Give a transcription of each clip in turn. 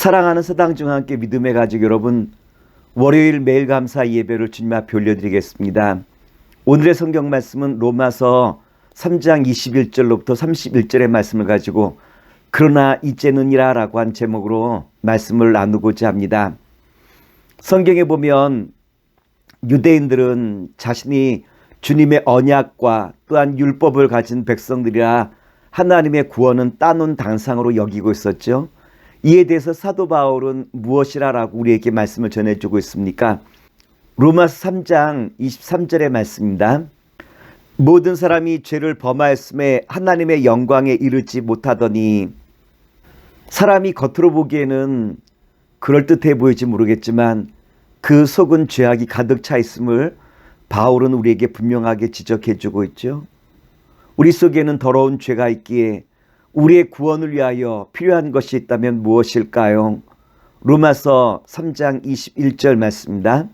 사랑하는 사당중앙 함께 믿음의 가족 여러분, 월요일 매일 감사 예배를 주님 앞에 올려드리겠습니다. 오늘의 성경 말씀은 로마서 3장 21절로부터 31절의 말씀을 가지고 그러나 이제는이라 라고 한 제목으로 말씀을 나누고자 합니다. 성경에 보면 유대인들은 자신이 주님의 언약과 또한 율법을 가진 백성들이라 하나님의 구원은 따놓은 당상으로 여기고 있었죠. 이에 대해서 사도 바울은 무엇이라고 우리에게 말씀을 전해주고 있습니까? 로마서 3장 23절의 말씀입니다. 모든 사람이 죄를 범하였음에 하나님의 영광에 이르지 못하더니, 사람이 겉으로 보기에는 그럴듯해 보일지 모르겠지만 그 속은 죄악이 가득 차 있음을 바울은 우리에게 분명하게 지적해 주고 있죠. 우리 속에는 더러운 죄가 있기에 우리의 구원을 위하여 필요한 것이 있다면 무엇일까요? 로마서 3장 21절 말씀입니다.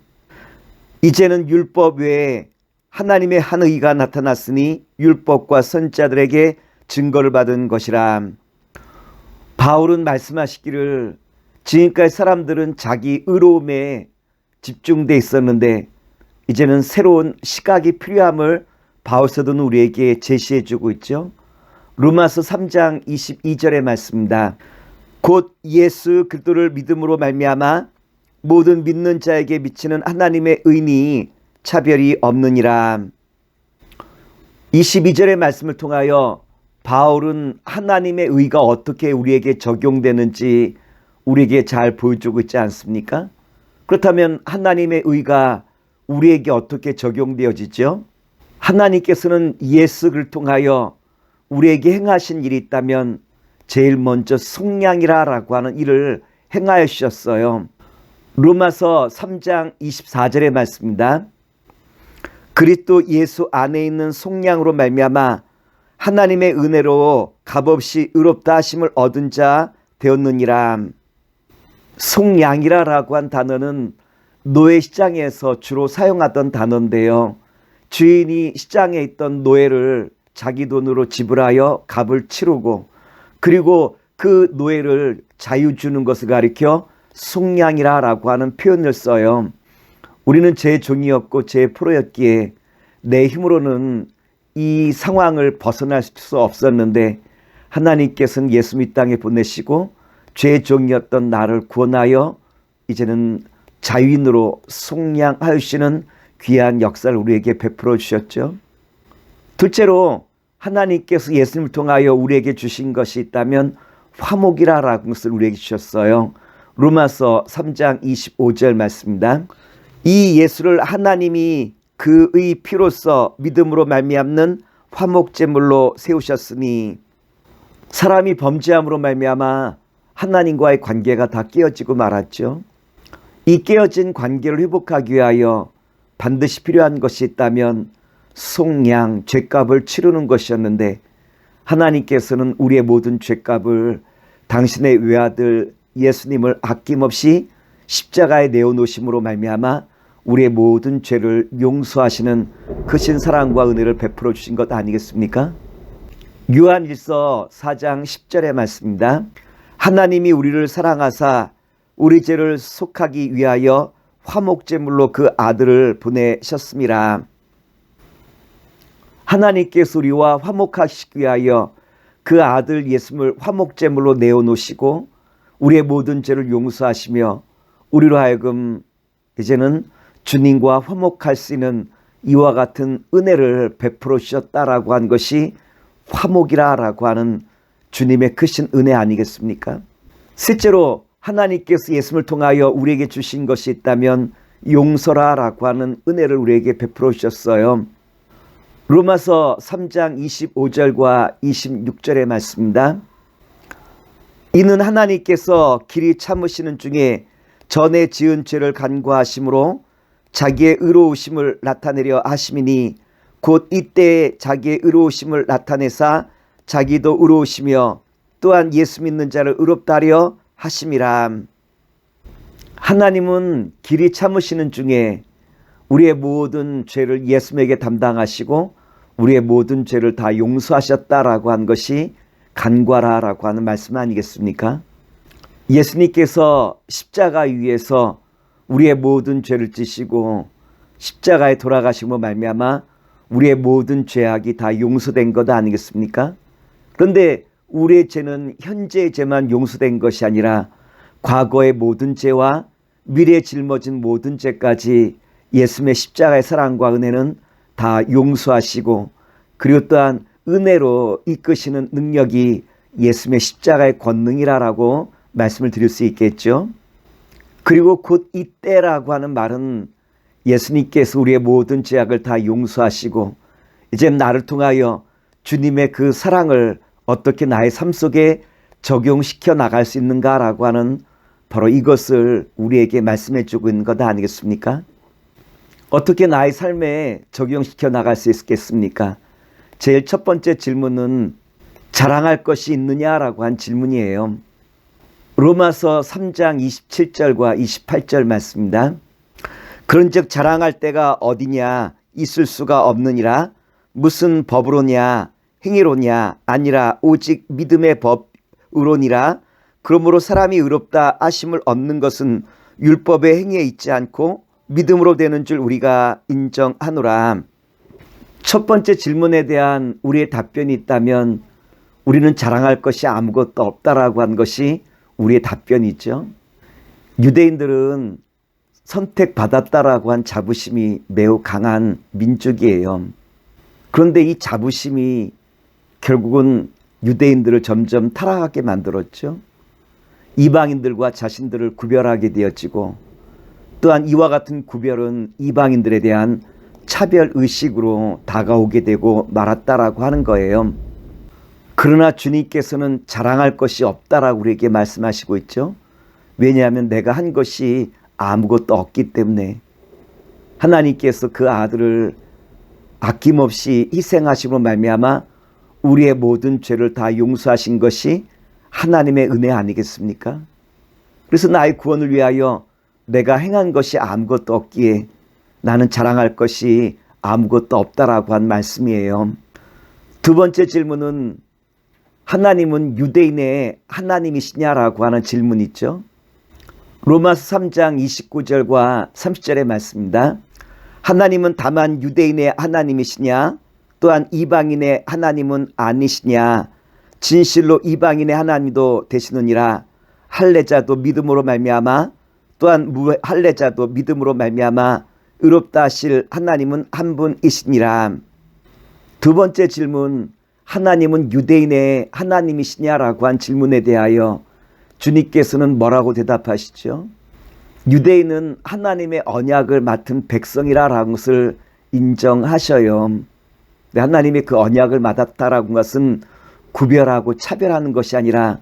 이제는 율법 외에 하나님의 한 의가 나타났으니 율법과 선지자들에게 증거를 받은 것이라. 바울은 말씀하시기를 지금까지 사람들은 자기 의로움에 집중돼 있었는데 이제는 새로운 시각이 필요함을 바울서도는 우리에게 제시해 주고 있죠. 로마서 3장 22절의 말씀입니다. 곧 예수 그리스도를 믿음으로 말미암아 모든 믿는 자에게 미치는 하나님의 의니 차별이 없느니라. 22절의 말씀을 통하여 바울은 하나님의 의가 어떻게 우리에게 적용되는지 우리에게 잘 보여주고 있지 않습니까? 그렇다면 하나님의 의가 우리에게 어떻게 적용되어지죠? 하나님께서는 예수를 통하여 우리에게 행하신 일이 있다면 제일 먼저 속량이라고 하는 일을 행하여 주셨어요. 로마서 3장 24절의 말씀입니다. 그리스도 예수 안에 있는 속량으로 말미암아 하나님의 은혜로 값없이 의롭다 하심을 얻은 자 되었느니라. 속량이라고 한 단어는 노예 시장에서 주로 사용하던 단어인데요. 주인이 시장에 있던 노예를 자기 돈으로 지불하여 값을 치르고 그리고 그 노예를 자유 주는 것을 가리켜 속량이라고 하는 표현을 써요. 우리는 제 종이었고 제 포로였기에 내 힘으로는 이 상황을 벗어날 수 없었는데 하나님께서는 예수 이 땅에 보내시고 제 종이었던 나를 구원하여 이제는 자유인으로 속량하시는 귀한 역사를 우리에게 베풀어 주셨죠. 둘째로 하나님께서 예수님을 통하여 우리에게 주신 것이 있다면 화목이라는 것을 우리에게 주셨어요. 로마서 3장 25절 말씀입니다. 이 예수를 하나님이 그의 피로써 믿음으로 말미암는 화목제물로 세우셨으니, 사람이 범죄함으로 말미암아 하나님과의 관계가 다 깨어지고 말았죠. 이 깨어진 관계를 회복하기 위하여 반드시 필요한 것이 있다면 속량, 죄값을 치르는 것이었는데 하나님께서는 우리의 모든 죄값을 당신의 외아들 예수님을 아낌없이 십자가에 내어놓으심으로 말미암아 우리의 모든 죄를 용서하시는 크신 사랑과 은혜를 베풀어 주신 것 아니겠습니까? 요한일서 4장 10절의 말씀입니다. 하나님이 우리를 사랑하사 우리 죄를 속하기 위하여 화목제물로 그 아들을 보내셨습니다. 하나님께서 우리와 화목하시기 위하여 그 아들 예수님을 화목제물로 내어놓으시고 우리의 모든 죄를 용서하시며 우리로 하여금 이제는 주님과 화목할 수 있는 이와 같은 은혜를 베풀어 주셨다라고 한 것이 화목이라고 하는 주님의 크신 은혜 아니겠습니까? 셋째로 하나님께서 예수님을 통하여 우리에게 주신 것이 있다면 용서라라고 하는 은혜를 우리에게 베풀어 주셨어요. 로마서 3장 25절과 26절의 말씀입니다. 이는 하나님께서 길이 참으시는 중에 전에 지은 죄를 간과하심으로 자기의 의로우심을 나타내려 하심이니 곧 이때에 자기의 의로우심을 나타내사 자기도 의로우시며 또한 예수 믿는 자를 의롭다 하려 하심이라. 하나님은 길이 참으시는 중에 우리의 모든 죄를 예수님에게 담당하시고 우리의 모든 죄를 다 용서하셨다라고 한 것이 간과라라고 하는 말씀 아니겠습니까? 예수님께서 십자가 위에서 우리의 모든 죄를 지시고 십자가에 돌아가심으로 말미암아 우리의 모든 죄악이 다 용서된 것 아니겠습니까? 그런데 우리의 죄는 현재의 죄만 용서된 것이 아니라 과거의 모든 죄와 미래에 짊어진 모든 죄까지 예수님의 십자가의 사랑과 은혜는 다 용서하시고, 그리고 또한 은혜로 이끄시는 능력이 예수님의 십자가의 권능이라고 말씀을 드릴 수 있겠죠. 그리고 곧 이때라고 하는 말은 예수님께서 우리의 모든 죄악을 다 용서하시고 이제 나를 통하여 주님의 그 사랑을 어떻게 나의 삶 속에 적용시켜 나갈 수 있는가라고 하는 바로 이것을 우리에게 말씀해 주고 있는 것 아니겠습니까? 어떻게 나의 삶에 적용시켜 나갈 수 있겠습니까? 제일 첫 번째 질문은 자랑할 것이 있느냐라고 한 질문이에요. 로마서 3장 27절과 28절 말씀입니다. 그런즉 자랑할 때가 어디냐, 있을 수가 없느니라. 무슨 법으로냐, 행위로냐, 아니라 오직 믿음의 법으로니라. 그러므로 사람이 의롭다 하심을 얻는 것은 율법의 행위에 있지 않고 믿음으로 되는 줄 우리가 인정하노라. 첫 번째 질문에 대한 우리의 답변이 있다면 우리는 자랑할 것이 아무것도 없다라고 한 것이 우리의 답변이죠. 유대인들은 선택받았다라고 한 자부심이 매우 강한 민족이에요. 그런데 이 자부심이 결국은 유대인들을 점점 타락하게 만들었죠. 이방인들과 자신들을 구별하게 되어지고, 또한 이와 같은 구별은 이방인들에 대한 차별의식으로 다가오게 되고 말았다라고 하는 거예요. 그러나 주님께서는 자랑할 것이 없다라고 우리에게 말씀하시고 있죠. 왜냐하면 내가 한 것이 아무것도 없기 때문에 하나님께서 그 아들을 아낌없이 희생하심으로 말미암아 우리의 모든 죄를 다 용서하신 것이 하나님의 은혜 아니겠습니까? 그래서 나의 구원을 위하여 내가 행한 것이 아무것도 없기에 나는 자랑할 것이 아무것도 없다라고 한 말씀이에요. 두 번째 질문은 하나님은 유대인의 하나님이시냐라고 하는 질문이 있죠. 로마서 3장 29절과 30절의 말씀입니다. 하나님은 다만 유대인의 하나님이시냐, 또한 이방인의 하나님은 아니시냐. 진실로 이방인의 하나님도 되시느니라. 할례자도 믿음으로 말미암아, 또한 무할례자도 믿음으로 말미암아 의롭다 하실 하나님은 한 분이시니라. 두 번째 질문, 하나님은 유대인의 하나님이시냐라고 한 질문에 대하여 주님께서는 뭐라고 대답하시죠? 유대인은 하나님의 언약을 맡은 백성이라는 것을 인정하셔요. 하나님의 그 언약을 맡았다라는 것은 구별하고 차별하는 것이 아니라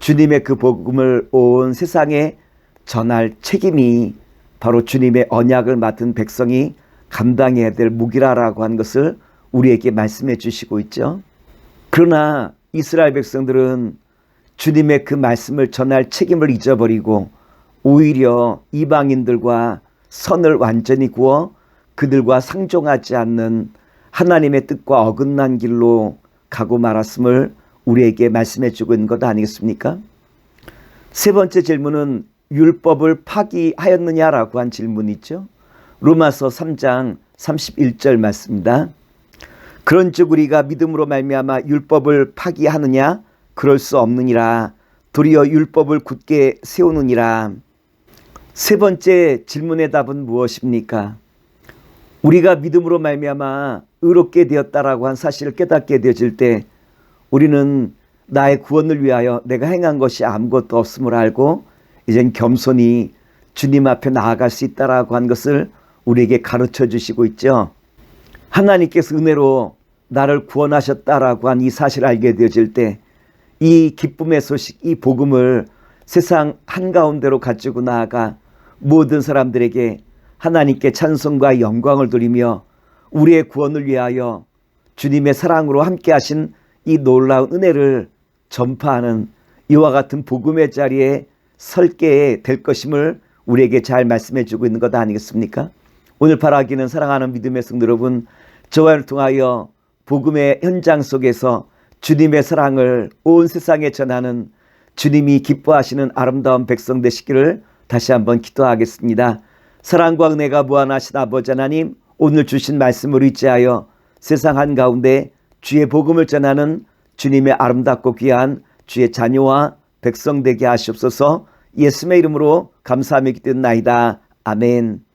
주님의 그 복음을 온 세상에 전할 책임이 바로 주님의 언약을 맡은 백성이 감당해야 될 무기라고 하는 것을 우리에게 말씀해 주시고 있죠. 그러나 이스라엘 백성들은 주님의 그 말씀을 전할 책임을 잊어버리고 오히려 이방인들과 선을 완전히 구워 그들과 상종하지 않는 하나님의 뜻과 어긋난 길로 가고 말았음을 우리에게 말씀해 주고 있는 것 아니겠습니까? 세 번째 질문은 율법을 파기하였느냐라고 한 질문이죠. 로마서 3장 31절 말씀입니다. 그런즉 우리가 믿음으로 말미암아 율법을 파기하느냐? 그럴 수 없느니라. 도리어 율법을 굳게 세우느니라. 세 번째 질문의 답은 무엇입니까? 우리가 믿음으로 말미암아 의롭게 되었다라고 한 사실을 깨닫게 되어질 때 우리는 나의 구원을 위하여 내가 행한 것이 아무것도 없음을 알고 이젠 겸손히 주님 앞에 나아갈 수 있다라고 한 것을 우리에게 가르쳐 주시고 있죠. 하나님께서 은혜로 나를 구원하셨다라고 한 이 사실을 알게 되어질 때 이 기쁨의 소식, 이 복음을 세상 한가운데로 가지고 나아가 모든 사람들에게 하나님께 찬송과 영광을 돌리며 우리의 구원을 위하여 주님의 사랑으로 함께 하신 이 놀라운 은혜를 전파하는 이와 같은 복음의 자리에 설게 될 것임을 우리에게 잘 말씀해 주고 있는 것 아니겠습니까? 오늘 바라기는 사랑하는 믿음의 성도 여러분, 저와를 통하여 복음의 현장 속에서 주님의 사랑을 온 세상에 전하는 주님이 기뻐하시는 아름다운 백성 되시기를 다시 한번 기도하겠습니다. 사랑과 은혜가 무한하신 아버지 하나님, 오늘 주신 말씀을 의지하여 세상 한가운데 주의 복음을 전하는 주님의 아름답고 귀한 주의 자녀와 백성 되게 하시옵소서. 예수님의 이름으로 감사하며 기도했나이다. 아멘.